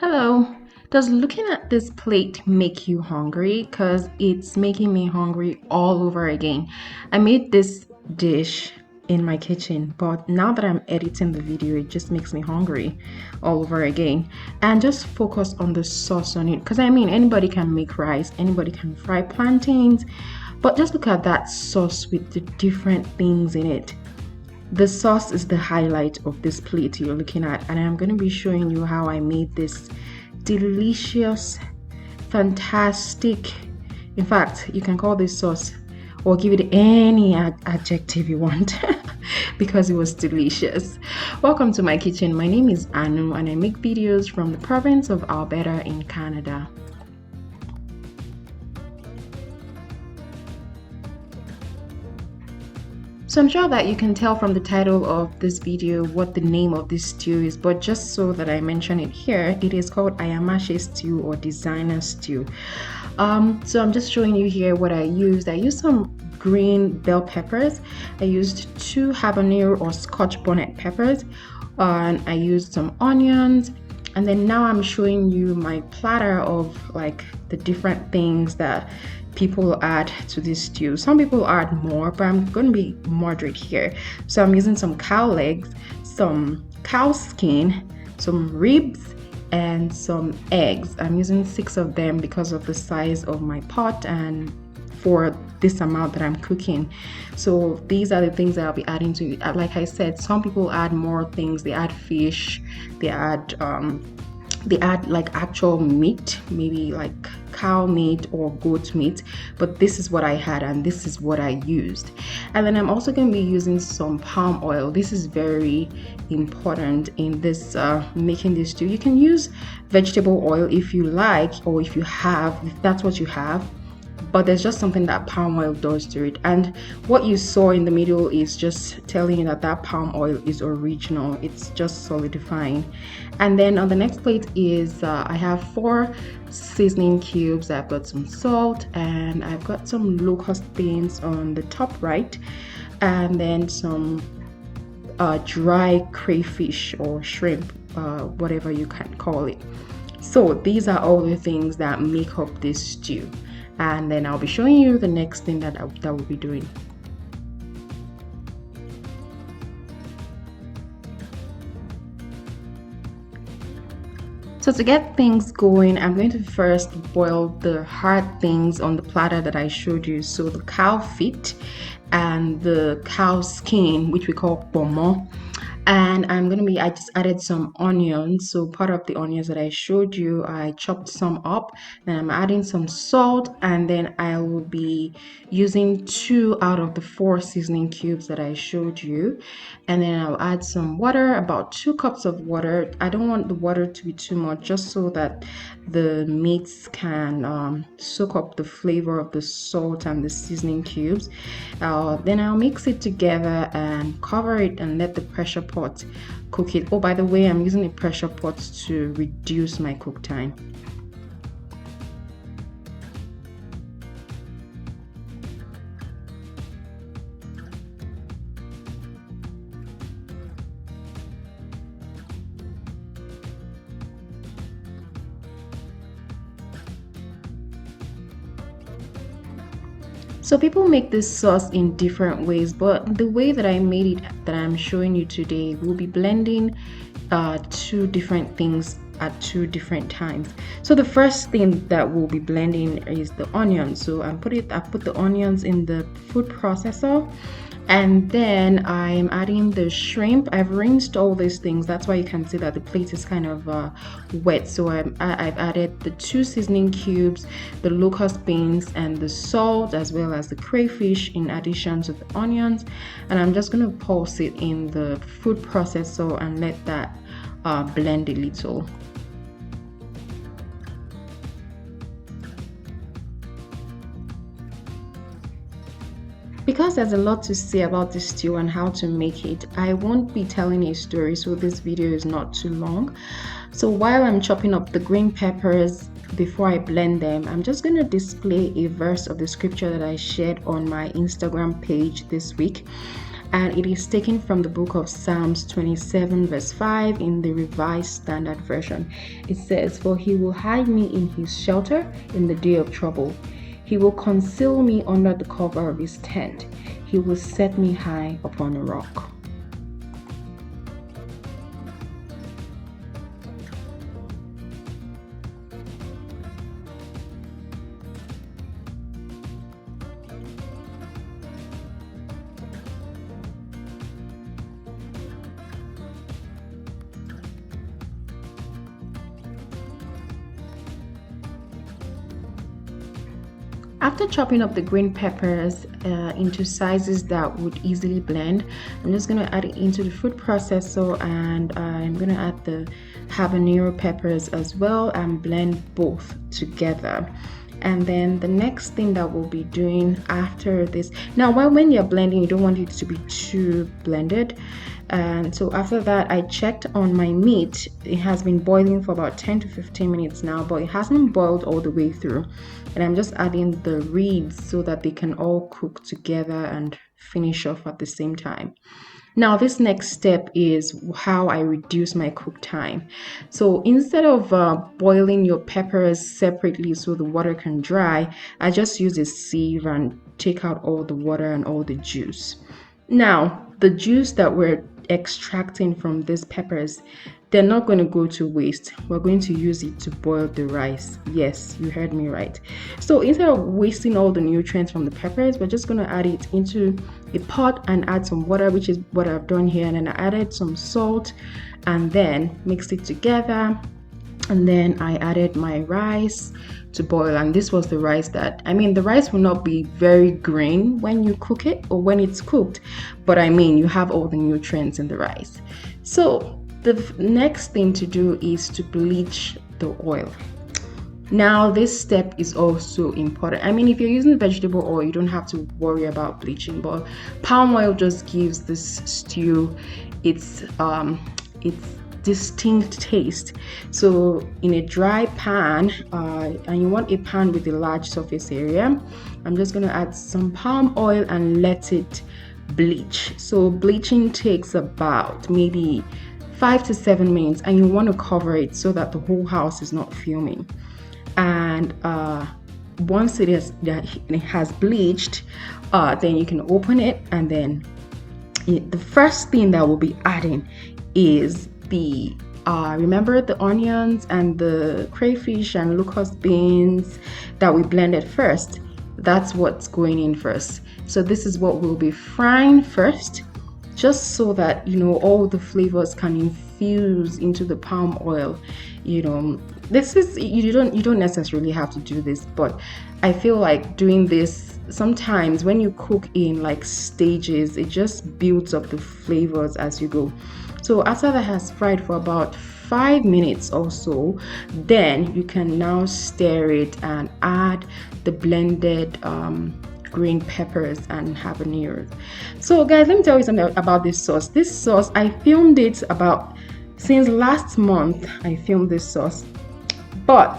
Hello. Does looking at this plate make you hungry? Because it's making me hungry all over again. I made this dish in my kitchen, but now that I'm editing the video, it just makes me hungry all over again. And just focus on the sauce on it. Because I mean, anybody can make rice, anybody can fry plantains, but just look at that sauce with the different things in it. The sauce is the highlight of this plate you're looking at, and I'm going to be showing you how I made this delicious, fantastic, in fact, you can call this sauce or give it any adjective you want because it was delicious. Welcome to my kitchen. My name is Anu and I make videos from the province of Alberta in Canada. So I'm sure that you can tell from the title of this video what the name of this stew is, but just so that I mention it here, it is called Ayamase stew or designer stew. So I'm just showing you here what I used. I used some green bell peppers. I used 2 habanero or scotch bonnet peppers, and I used some onions. And then now I'm showing you my platter of like the different things that people add to this stew. Some people add more, but I'm going to be moderate here. So I'm using some cow legs, some cow skin, some ribs, and some eggs. I'm using 6 of them because of the size of my pot and for this amount that I'm cooking. So these are the things that I'll be adding to it. Like I said, some people add more things. They add fish, they add like actual meat, maybe like cow meat or goat meat, but this is what I had and this is what I used. And then I'm also going to be using some palm oil. This is very important in this making this stew. You can use vegetable oil if you like, or if that's what you have, but there's just something that palm oil does to it. And what you saw in the middle is just telling you that palm oil is original. It's just solidifying. And then on the next plate is I have 4 seasoning cubes. I've got some salt and I've got some locust beans on the top right, and then some dry crayfish or shrimp, whatever you can call it. So these are all the things that make up this stew. And then I'll be showing you the next thing that we'll be doing. So to get things going, I'm going to first boil the hard things on the platter that I showed you. So the cow feet and the cow skin, which we call pomo. And I just added some onions. So part of the onions that I showed you, I chopped some up. Then I'm adding some salt, and then I will be using 2 out of the 4 seasoning cubes that I showed you. And then I'll add some water, about 2 cups of water. I don't want the water to be too much, just so that the meats can soak up the flavor of the salt and the seasoning cubes. Then I'll mix it together and cover it and let the pressure pot cook it. Oh, by the way, I'm using a pressure pot to reduce my cook time. So people make this sauce in different ways, but the way that I made it, that I'm showing you today, we'll be blending 2 different things at 2 different times. So the first thing that we'll be blending is the onions. So I put the onions in the food processor, and then I'm adding the shrimp. I've rinsed all these things. That's why you can see that the plate is kind of wet. So I've added the 2 seasoning cubes, the locust beans, and the salt, as well as the crayfish in addition to the onions. And I'm just going to pulse it in the food processor and let that blend a little. Because there's a lot to say about this stew and how to make it, I won't be telling a story, so this video is not too long. So while I'm chopping up the green peppers before I blend them, I'm just going to display a verse of the scripture that I shared on my Instagram page this week. and it is taken from the book of Psalms 27 verse 5 in the Revised Standard Version. It says, "For he will hide me in his shelter in the day of trouble. He will conceal me under the cover of his tent. He will set me high upon a rock." After chopping up the green peppers into sizes that would easily blend, I'm just going to add it into the food processor, and I'm going to add the habanero peppers as well and blend both together. And then the next thing that we'll be doing after this, now when you're blending, you don't want it to be too blended. And so after that, I checked on my meat. It has been boiling for about 10 to 15 minutes now, but it hasn't boiled all the way through. And I'm just adding the ribs so that they can all cook together and finish off at the same time. Now, this next step is how I reduce my cook time. So instead of boiling your peppers separately so the water can dry, I just use a sieve and take out all the water and all the juice. Now, the juice that we're extracting from these peppers, they're not going to go to waste. We're going to use it to boil the rice. Yes, you heard me right. So instead of wasting all the nutrients from the peppers, we're just going to add it into a pot and add some water, which is what I've done here. And then I added some salt and then mixed it together. And then I added my rice to boil, and this was the rice that, the rice will not be very green when you cook it or when it's cooked, but you have all the nutrients in the rice. So the next thing to do is to bleach the oil. Now, this step is also important. If you're using vegetable oil, you don't have to worry about bleaching, but palm oil just gives this stew its distinct taste. So in a dry pan, and you want a pan with a large surface area, I'm just going to add some palm oil and let it bleach. So bleaching takes about maybe 5 to 7 minutes, and you want to cover it so that the whole house is not fuming. And once it has bleached, then you can open it, and then the first thing that we'll be adding is the remember the onions and the crayfish and locust beans that we blended first. That's what's going in first. So this is what we'll be frying first, just so that all the flavors can infuse into the palm oil. This is, you don't necessarily have to do this, but I feel like doing this sometimes when you cook in like stages, it just builds up the flavors as you go. So after that has fried for about 5 minutes or so, then you can now stir it and add the blended green peppers and habaneros. So guys, let me tell you something about this sauce. This sauce, I filmed it since last month. I filmed this sauce, but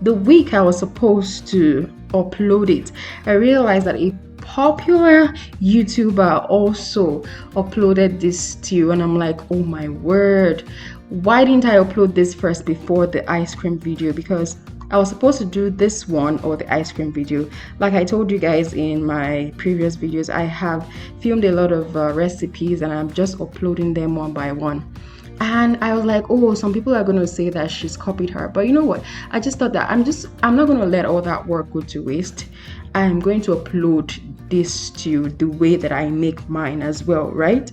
the week I was supposed to upload it, I realized that a popular YouTuber also uploaded this stew, and I'm like, oh my word, why didn't I upload this first before the ice cream video? Because I was supposed to do this one or the ice cream video. Like I told you guys in my previous videos, I have filmed a lot of recipes and I'm just uploading them one by one. And I was like, oh, some people are going to say that she's copied her. But you know what? I just thought that I'm not going to let all that work go to waste. I'm going to upload this stew the way that I make mine as well, right?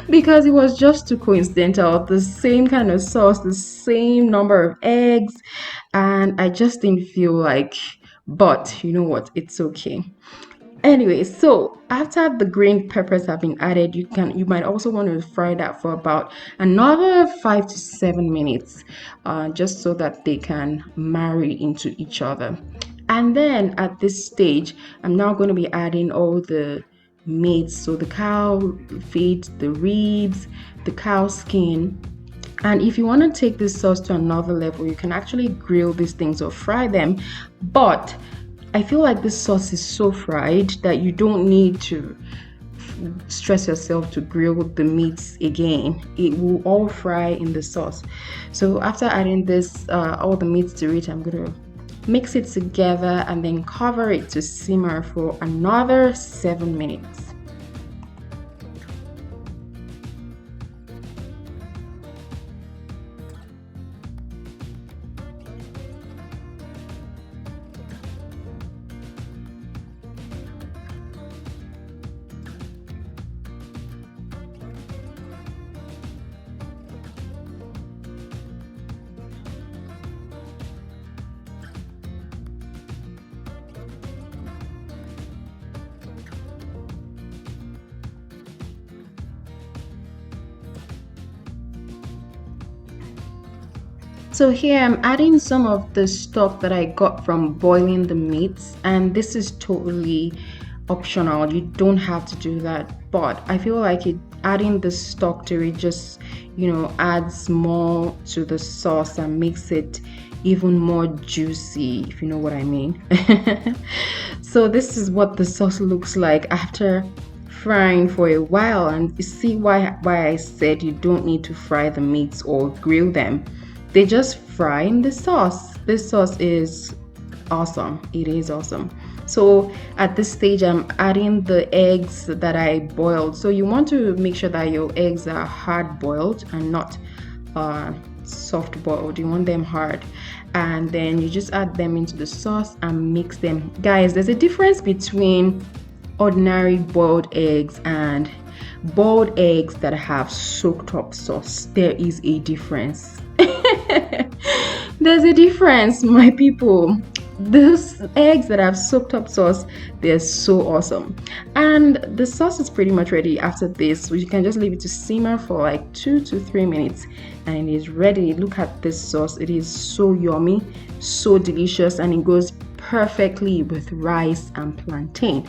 Because it was just too coincidental. The same kind of sauce, the same number of eggs. And I just didn't feel like, but you know what? It's okay. Anyway, so after the green peppers have been added, you might also want to fry that for about another 5 to 7 minutes, just so that they can marry into each other. And then at this stage, I'm now going to be adding all the meats, so the cow feet, the ribs, the cow skin. And if you want to take this sauce to another level, you can actually grill these things or fry them, but I feel like this sauce is so fried that you don't need to stress yourself to grill the meats again. It will all fry in the sauce. So after adding this all the meats to it, I'm gonna mix it together and then cover it to simmer for another 7 minutes. So here I'm adding some of the stock that I got from boiling the meats, and this is totally optional. You don't have to do that, but I feel like adding the stock to it just, adds more to the sauce and makes it even more juicy, if you know what I mean. So this is what the sauce looks like after frying for a while, and you see why I said you don't need to fry the meats or grill them. They just fry in the sauce. This sauce is awesome. It is awesome. So at this stage, I'm adding the eggs that I boiled. So you want to make sure that your eggs are hard boiled and not soft boiled. You want them hard. And then you just add them into the sauce and mix them. Guys, there's a difference between ordinary boiled eggs and boiled eggs that have soaked up sauce. There is a difference. There's a difference, my people. Those eggs that have soaked up sauce, they're so awesome. And the sauce is pretty much ready after this, so you can just leave it to simmer for like 2 to 3 minutes and it is ready. Look at this sauce. It is so yummy, so delicious, and it goes perfectly with rice and plantain.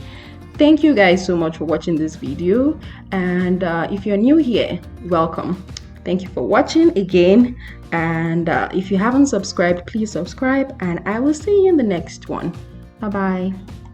Thank you guys so much for watching this video, and if you're new here, welcome. Thank you for watching again, and if you haven't subscribed, please subscribe, and I will see you in the next one. Bye bye.